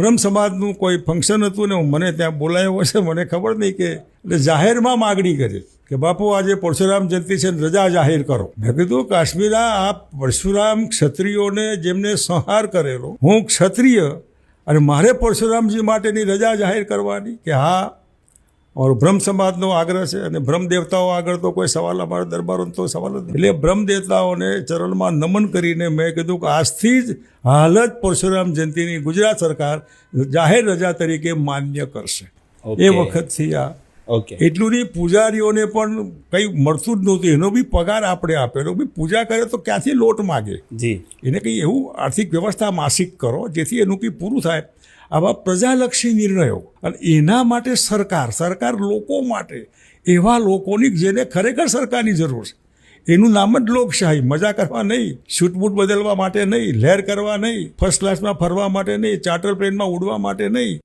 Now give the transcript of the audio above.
બ્રહ્મ સમાજનું કોઈ ફંક્શન હતું ને મને ત્યાં બોલાયો હશે, મને ખબર નહીં, કે એટલે જાહેરમાં માગણી કરી કે બાપુ આજે પરશુરામ જયંતિ છે ને રજા જાહેર કરો. મેં કીધું કાશ્મીરા, આ પરશુરામ ક્ષત્રિયોને જેમને સંહાર કરેલો, હું ક્ષત્રિય અને મારે પરશુરામજી માટેની રજા જાહેર કરવાની? કે હા, અમારો બ્રહ્મ સમાજનો આગ્રહ છે અને બ્રહ્મ દેવતાઓ આગળ તો કોઈ સવાલ, અમારા દરબારોનો તો સવાલ જ નહીં. એટલે બ્રહ્મ દેવતાઓને ચરણમાં નમન કરીને મેં કીધું કે આજથી જ હાલ જ પરશુરામ જયંતિની ગુજરાત સરકાર જાહેર રજા તરીકે માન્ય કરશે. એ વખતથી આ એટલું નહીં, પૂજારીઓને પણ કંઈ મળતું જ નહોતું, એનો બી પગાર આપણે આપેલો. બી પૂજા કરે તો ક્યાંથી લોટ માગે? એને કંઈ એવું આર્થિક વ્યવસ્થા માસિક કરો જેથી એનું કંઈ પૂરું થાય. આવા પ્રજાલક્ષી નિર્ણયો, અને એના માટે સરકાર લોકો માટે, એવા લોકોની જેને ખરેખર સરકારની જરૂર છે. એનું નામ જ લોકશાહી. મજા કરવા નહીં, શૂટબૂટ બદલવા માટે નહીં, લહેર કરવા નહીં, ફર્સ્ટ ક્લાસમાં ફરવા માટે નહીં, ચાર્ટર પ્લેનમાં ઉડવા માટે નહીં.